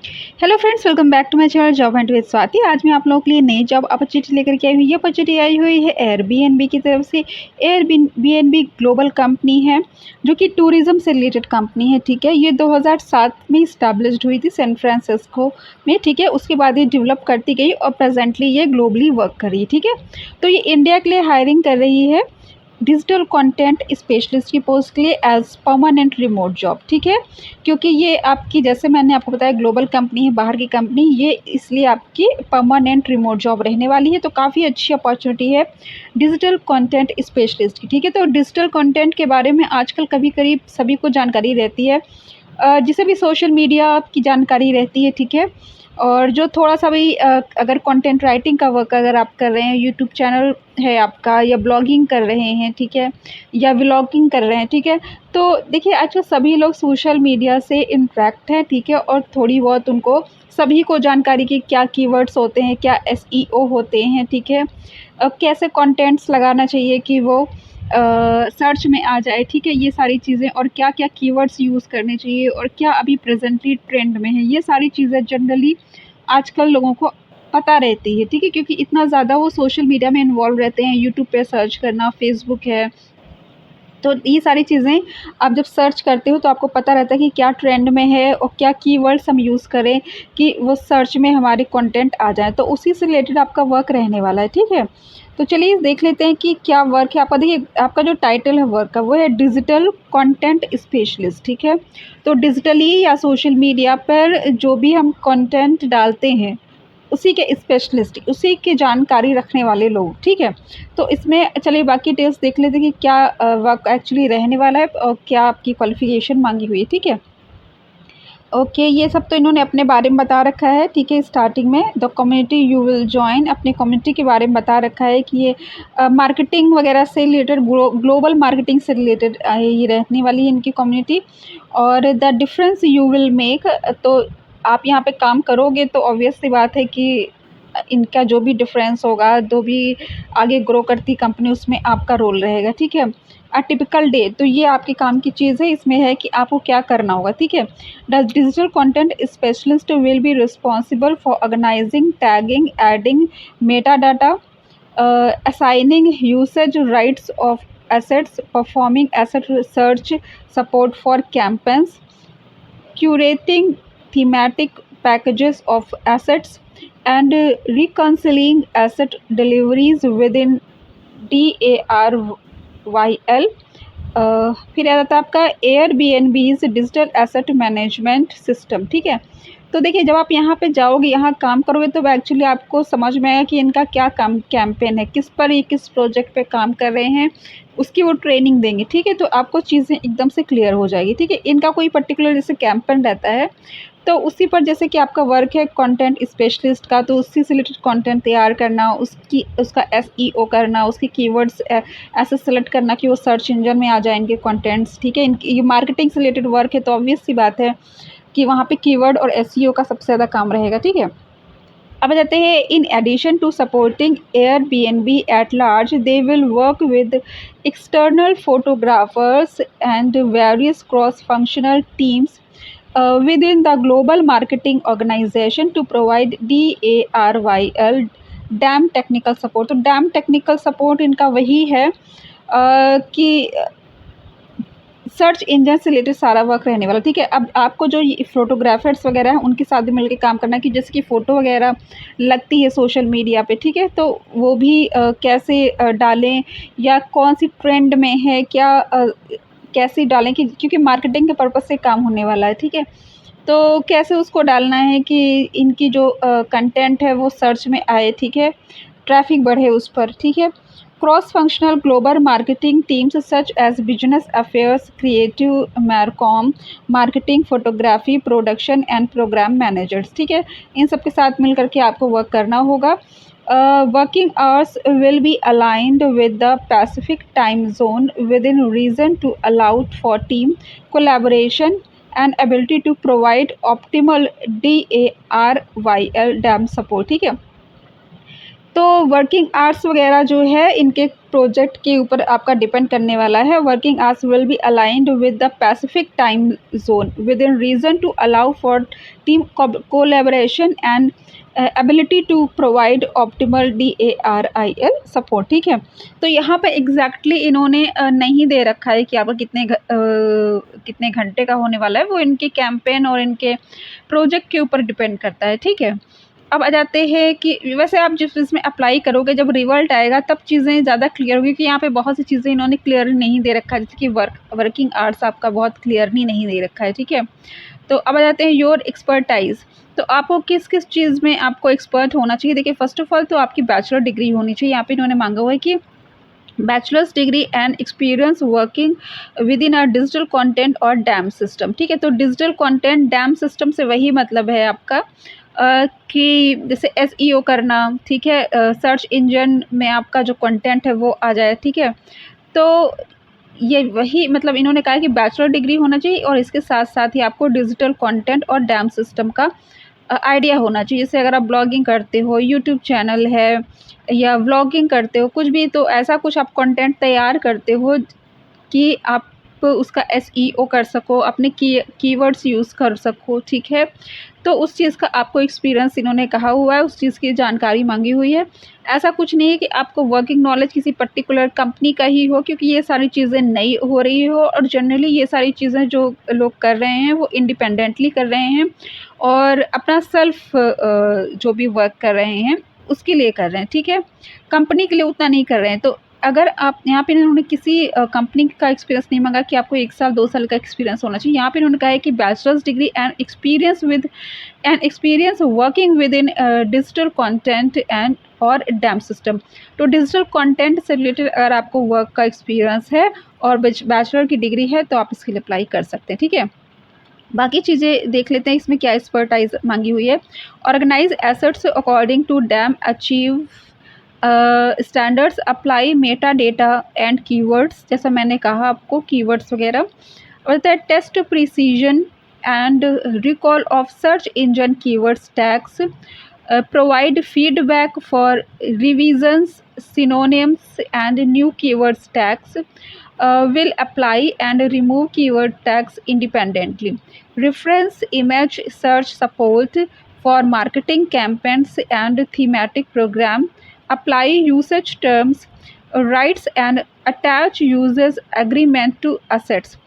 Hello friends, welcome back to my channel job hunt with Swati. आज मैं आप लोगों के लिए नई जॉब अपॉर्चुनिटी लेकर के आई हुई। ये अपॉर्चुनिटी आई हुई है एयरबीएनबी की तरफ से। एयरबीएनबी ग्लोबल कंपनी है जो कि टूरिज्म से रिलेटेड कंपनी है। ठीक है, ये 2007 में इस्टेब्लिश्ड हुई थी सैन फ्रांसिस्को में। ठीक है, उसके बाद ये डेवलप करती गई और प्रेजेंटली ये ग्लोबली वर्क कर रही है। ठीक है, तो ये इंडिया के लिए हायरिंग कर रही है डिजिटल कंटेंट स्पेशलिस्ट की पोस्ट के लिए एज परमानेंट रिमोट जॉब। ठीक है, क्योंकि ये आपकी, जैसे मैंने आपको बताया, ग्लोबल कंपनी है, बाहर की कंपनी, ये इसलिए आपकी परमानेंट रिमोट जॉब रहने वाली है। तो काफ़ी अच्छी अपॉर्चुनिटी है डिजिटल कंटेंट स्पेशलिस्ट की। ठीक है, तो डिजिटल कंटेंट के बारे में आजकल कभी करीब सभी को जानकारी रहती है, जिसे भी सोशल मीडिया की जानकारी रहती है। ठीक है, और जो थोड़ा सा भी अगर कंटेंट राइटिंग का वर्क अगर आप कर रहे हैं, यूट्यूब चैनल है आपका, या ब्लॉगिंग कर रहे हैं, ठीक है, या व्लॉगिंग कर रहे हैं, ठीक है, तो देखिए आजकल सभी लोग सोशल मीडिया से इंटरेक्ट हैं। ठीक है, और थोड़ी बहुत उनको सभी को जानकारी की क्या कीवर्ड्स होते हैं, क्या एसईओ होते हैं। ठीक है, कैसे कंटेंट्स लगाना चाहिए कि वो सर्च में आ जाए। ठीक है, ये सारी चीज़ें, और क्या क्या कीवर्ड्स यूज़ करने चाहिए, और क्या अभी प्रेजेंटली ट्रेंड में है, ये सारी चीज़ें जनरली आजकल लोगों को पता रहती है। ठीक है, क्योंकि इतना ज़्यादा वो सोशल मीडिया में इन्वॉल्व रहते हैं, यूट्यूब पे सर्च करना, फेसबुक है, तो ये सारी चीज़ें आप जब सर्च करते हो तो आपको पता रहता है कि क्या ट्रेंड में है और क्या कीवर्ड्स हम यूज़ करें कि वो सर्च में हमारे कंटेंट आ जाए। तो उसी से रिलेटेड आपका वर्क रहने वाला है। ठीक है, तो चलिए देख लेते हैं कि क्या वर्क है आपका। देखिए, आपका जो टाइटल है वर्क का, वो है डिजिटल कंटेंट स्पेशलिस्ट। ठीक है, तो डिजिटली या सोशल मीडिया पर जो भी हम कंटेंट डालते हैं, उसी के स्पेशलिस्ट, उसी की जानकारी रखने वाले लोग। ठीक है, तो इसमें चलिए बाकी डिटेल्स देख लेते हैं कि क्या वर्क एक्चुअली रहने वाला है और क्या आपकी क्वालिफिकेशन मांगी हुई है। ठीक है, ओके, ये सब तो इन्होंने अपने बारे में बता रखा है। ठीक है, स्टार्टिंग में the community you will join, अपनी कम्युनिटी के बारे में बता रखा है कि ये मार्केटिंग वगैरह से रिलेटेड, ग्लोबल मार्केटिंग से रिलेटेड ये रहने वाली है इनकी कम्युनिटी। और the difference you will make, तो आप यहाँ पे काम करोगे तो ऑब्वियस सी बात है कि इनका जो भी डिफरेंस होगा, जो भी आगे ग्रो करती कंपनी, उसमें आपका रोल रहेगा। ठीक है, अ टिपिकल डे, तो ये आपके काम की चीज़ है, इसमें है कि आपको क्या करना होगा। ठीक है, the digital content specialist will be responsible for organizing, tagging, adding meta data, assigning usage rights of assets, performing asset research, support for campaigns, curating thematic packages of assets, and reconciling asset deliveries within DARYL। फिर आ जाता है आपका Airbnbs digital asset management system. ठीक है, तो देखिए जब आप यहाँ पे जाओगे, यहाँ काम करोगे, तो एक्चुअली आपको समझ में आएगा कि इनका क्या काम कैंपेन है, किस पर ये किस प्रोजेक्ट पे काम कर रहे हैं, उसकी वो ट्रेनिंग देंगे। ठीक है, तो आपको चीज़ें एकदम से क्लियर हो जाएगी। ठीक है, इनका कोई पर्टिकुलर जैसे कैंपेन रहता है, तो उसी पर जैसे कि आपका वर्क है कंटेंट स्पेशलिस्ट का, तो उसी से रिलेटेड कंटेंट तैयार करना, उसका एसईओ करना, उसकी कीवर्ड्स ऐसे सेलेक्ट करना कि वो सर्च इंजन में आ जाए इनके कंटेंट्स। ठीक है, इनकी ये मार्केटिंग से रिलेटेड वर्क है, तो ऑब्वियस सी बात है कि वहाँ पे कीवर्ड और एसईओ का सबसे ज़्यादा काम रहेगा। ठीक है, अब आ जाते हैं, in addition to supporting Airbnb at large, they will work with external photographers and various cross functional teams within the global marketing organization to provide DARYL DAM technical support. तो डैम टेक्निकल सपोर्ट इनका वही है कि search engine से related सारा work रहने वाला। ठीक है, अब आपको जो फोटोग्राफर्स वगैरह हैं उनके साथ भी मिलकर काम करना है कि जैसे कि फ़ोटो वगैरह लगती है सोशल मीडिया पे। ठीक है, तो वो भी कैसे डालें, या कौन सी ट्रेंड में है, क्या कैसे डालें, कि क्योंकि मार्केटिंग के पर्पज़ से काम होने वाला है। ठीक है, तो कैसे उसको डालना है कि इनकी जो कंटेंट है वो सर्च में आए। ठीक है, ट्रैफिक बढ़े उस पर। ठीक है, cross functional global marketing teams such as business affairs, creative, marcom, marketing, photography, production and program managers. ठीक है, इन सब के साथ मिल करके आपको वर्क करना होगा। Working hours will be aligned with the Pacific time zone within region to allow for team collaboration and ability to provide optimal DARYL DAM support. ठीक है, तो वर्किंग आवर्स वगैरह जो है इनके प्रोजेक्ट के ऊपर आपका डिपेंड करने वाला है। Working hours will be aligned with the Pacific time zone within region to allow for team collaboration and ability to provide optimal DARIL support. ठीक है, तो यहाँ पे एग्जैक्टली इन्होंने नहीं दे रखा है कि आपका कितने घंटे का होने वाला है, वो इनके कैंपेन और इनके प्रोजेक्ट के ऊपर डिपेंड करता है। ठीक है, अब आ जाते हैं कि वैसे आप जिस इसमें अप्लाई करोगे जब रिजल्ट आएगा तब चीज़ें ज़्यादा क्लियर होगी, क्योंकि यहाँ पे बहुत सी चीज़ें इन्होंने क्लियर नहीं दे रखा है, जैसे कि वर्किंग आवर्स आपका बहुत क्लियरली नहीं दे रखा है। ठीक है, तो अब आ जाते हैं योर एक्सपर्टाइज। तो आपको किस किस चीज़ में आपको एक्सपर्ट होना चाहिए। देखिए, फर्स्ट ऑफ ऑल तो आपकी बैचलर डिग्री होनी चाहिए। यहाँ पे इन्होंने मांगा हुआ है कि bachelors degree and experience working with in a digital content और डैम सिस्टम। ठीक है, तो डिजिटल कंटेंट डैम सिस्टम से वही मतलब है आपका कि जैसे SEO करना। ठीक है, सर्च इंजन में आपका जो कंटेंट है वो आ जाए। ठीक है, तो ये वही मतलब इन्होंने कहा है कि बैचलर डिग्री होना चाहिए और इसके साथ साथ ही आपको डिजिटल कंटेंट और डैम सिस्टम का आइडिया होना चाहिए। जैसे अगर आप ब्लॉगिंग करते हो, यूट्यूब चैनल है या व्लॉगिंग करते हो, कुछ भी, तो ऐसा कुछ आप कंटेंट तैयार करते हो कि आप उसका SEO कर सको, अपने कीवर्ड्स यूज़ कर सको। ठीक है, तो उस चीज़ का आपको एक्सपीरियंस इन्होंने कहा हुआ है, उस चीज़ की जानकारी मांगी हुई है। ऐसा कुछ नहीं है कि आपको वर्किंग नॉलेज किसी पर्टिकुलर कंपनी का ही हो, क्योंकि ये सारी चीज़ें नई हो रही हो और जनरली ये सारी चीज़ें जो लोग कर रहे हैं वो इंडिपेंडेंटली कर रहे हैं और अपना सेल्फ जो भी वर्क कर रहे हैं उसके लिए कर रहे हैं। ठीक है, कंपनी के लिए उतना नहीं कर रहे हैं। तो अगर आप यहाँ पे इन्होंने किसी कंपनी का एक्सपीरियंस नहीं मांगा कि आपको 1 साल 2 साल का एक्सपीरियंस होना चाहिए। यहाँ पे इन्होंने कहा है कि bachelors degree and experience working with in digital content and और डैम सिस्टम। तो डिजिटल कंटेंट से रिलेटेड अगर आपको वर्क का एक्सपीरियंस है और बैचलर की डिग्री है तो आप इसके लिए अप्लाई कर सकते हैं। ठीक है, बाकी चीज़ें देख लेते हैं इसमें क्या एक्सपर्टाइज मांगी हुई है। Organize assets according to DAM achieve standards, apply meta data and keywords, जैसा मैंने कहा आपको कीवर्ड्स वगैरह। और test precision and recall of search engine keywords tags, provide feedback for revisions, synonyms and new keywords tags, will apply and remove keyword tags independently. Reference image search support for marketing campaigns and thematic program, apply usage terms, rights and attach users agreement to assets,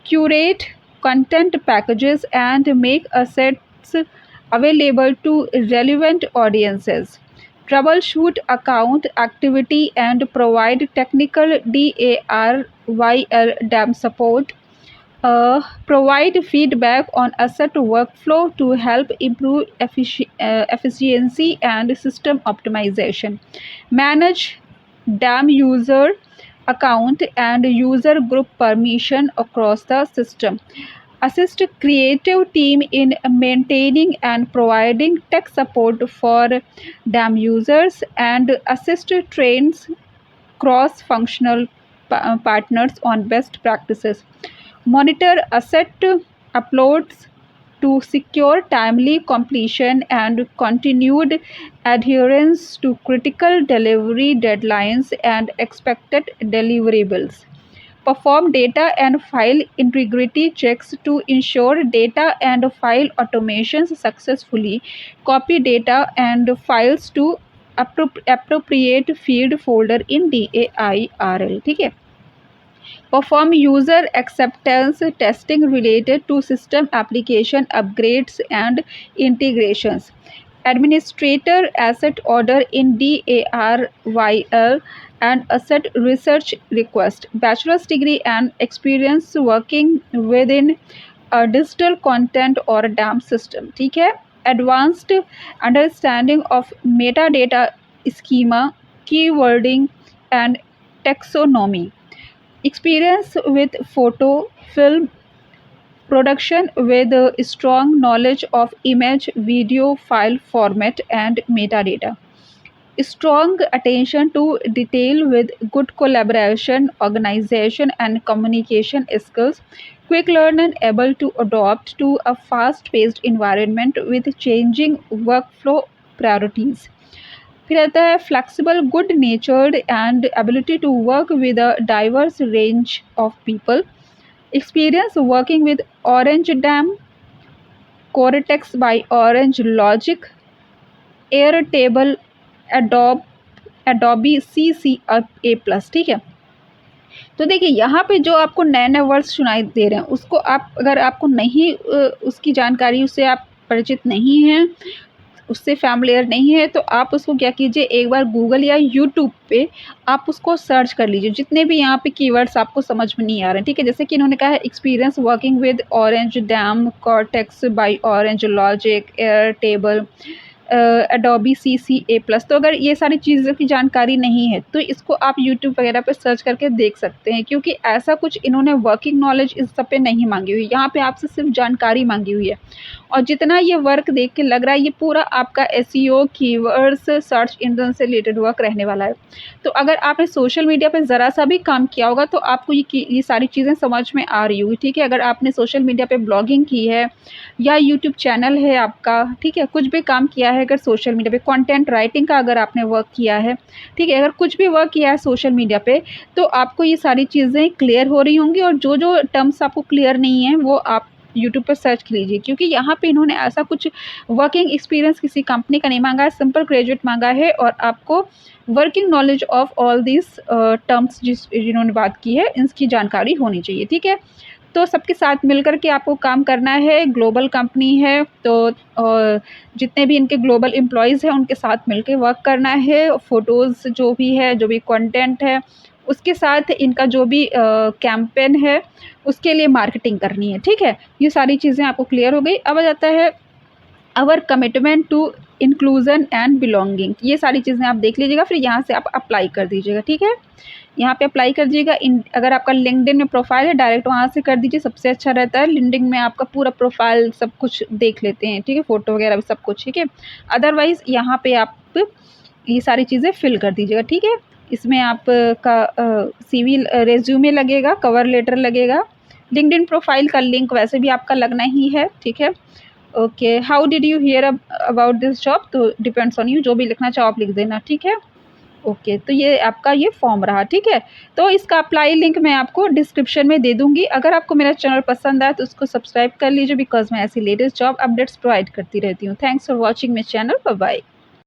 curate content packages and make assets available to relevant audiences, troubleshoot account activity and provide technical DARYL DAM support, provide feedback on asset workflow to help improve efficiency and system optimization, manage DAM user account and user group permission across the system, assist creative team in maintaining and providing tech support for DAM users, and assist trains cross-functional partners on best practices, monitor asset uploads to secure timely completion and continued adherence to critical delivery deadlines and expected deliverables, perform data and file integrity checks to ensure data and file automations successfully, copy data and files to appropriate field folder in DAIRL। ठीक है, perform user acceptance testing related to system application upgrades and integrations, administrator asset order in DARYL and asset research request, bachelor's degree and experience working within a digital content or DAM system। ठीक है, advanced understanding of metadata schema, keywording and taxonomy, experience with photo, film production with a strong knowledge of image, video, file format and metadata, strong attention to detail with good collaboration, organization and communication skills, quick learner and able to adapt to a fast paced environment with changing workflow priorities, फिर आता है flexible, good natured and ability to work with a diverse range of people, experience working with Orange Dam, Cortex by Orange Logic, Airtable, Adobe CC A plus. ठीक है, तो देखिए यहाँ पे जो आपको नए नए वर्ड्स सुनाई दे रहे हैं उसको आप, अगर आपको नहीं उसकी जानकारी, उससे आप परिचित नहीं हैं, उससे फैमिलियर नहीं है, तो आप उसको क्या कीजिए, एक बार गूगल या यूट्यूब पे आप उसको सर्च कर लीजिए, जितने भी यहाँ पे कीवर्ड्स आपको समझ में नहीं आ रहे हैं। ठीक है, जैसे कि इन्होंने कहा है experience working with Orange DAM, Cortex by Orange Logic, Airtable, Adobe CC A plus. तो अगर ये सारी चीज़ों की जानकारी नहीं है तो इसको आप यूट्यूब वगैरह पे सर्च करके देख सकते हैं, क्योंकि ऐसा कुछ इन्होंने वर्किंग नॉलेज इस सब पे नहीं मांगी हुई, यहाँ पे आपसे सिर्फ जानकारी मांगी हुई है। और जितना ये वर्क देख के लग रहा है ये पूरा आपका SEO, कीवर्ड्स, सर्च इंजन से रिलेटेड वर्क रहने वाला है। तो अगर आपने सोशल मीडिया पे ज़रा सा भी काम किया होगा तो आपको ये सारी चीज़ें समझ में आ रही होगी। ठीक है, अगर आपने सोशल मीडिया पे ब्लॉगिंग की है या यूट्यूब चैनल है आपका, ठीक है, कुछ भी काम किया है, अगर सोशल मीडिया पे कंटेंट राइटिंग का अगर आपने वर्क किया है, ठीक है, अगर कुछ भी वर्क किया है सोशल मीडिया पे, तो आपको ये सारी चीज़ें क्लियर हो रही होंगी। और जो जो टर्म्स आपको क्लियर नहीं है वो आप यूट्यूब पर सर्च कीजिए, क्योंकि यहाँ पे इन्होंने ऐसा कुछ वर्किंग एक्सपीरियंस किसी कंपनी का नहीं मांगा है, सिंपल ग्रेजुएट मांगा है, और आपको working knowledge of all this terms जिन्होंने बात की है इनकी जानकारी होनी चाहिए। ठीक है, तो सबके साथ मिलकर के आपको काम करना है, ग्लोबल कंपनी है तो जितने भी इनके ग्लोबल एम्प्लॉयज़ हैं उनके साथ मिलकर वर्क करना है। फ़ोटोज़ जो भी है, जो भी कंटेंट है, उसके साथ इनका जो भी कैंपेन है उसके लिए मार्केटिंग करनी है। ठीक है, ये सारी चीज़ें आपको क्लियर हो गई। अब आ जाता है our commitment to inclusion and belonging. ये सारी चीज़ें आप देख लीजिएगा, फिर यहाँ से आप अप्लाई कर दीजिएगा। ठीक है, यहाँ पे अप्लाई कर दीजिएगा। अगर आपका लिंक्डइन में प्रोफाइल है डायरेक्ट वहाँ से कर दीजिए, सबसे अच्छा रहता है। लिंक्डइन में आपका पूरा प्रोफाइल सब कुछ देख लेते हैं, ठीक है, फ़ोटो वगैरह भी सब कुछ। ठीक है, अदरवाइज़ यहाँ पे आप ये सारी चीज़ें फिल कर दीजिएगा। ठीक है, इसमें आपका CV रेज्यूमे लगेगा, कवर लेटर लगेगा, लिंक्डइन प्रोफाइल का लिंक वैसे भी आपका लगना ही है। ठीक है, okay, how did you here about this job, तो डिपेंड्स ऑन यू, जो भी लिखना चाहो आप लिख देना। ठीक है, ओके, तो ये आपका ये फॉर्म रहा। ठीक है, तो इसका अप्लाई लिंक मैं आपको डिस्क्रिप्शन में दे दूँगी। अगर आपको मेरा चैनल पसंद आए तो उसको सब्सक्राइब कर लीजिए, बिकॉज़ मैं ऐसी लेटेस्ट जॉब अपडेट्स प्रोवाइड करती रहती हूँ। Thanks for watching my channel, bye bye.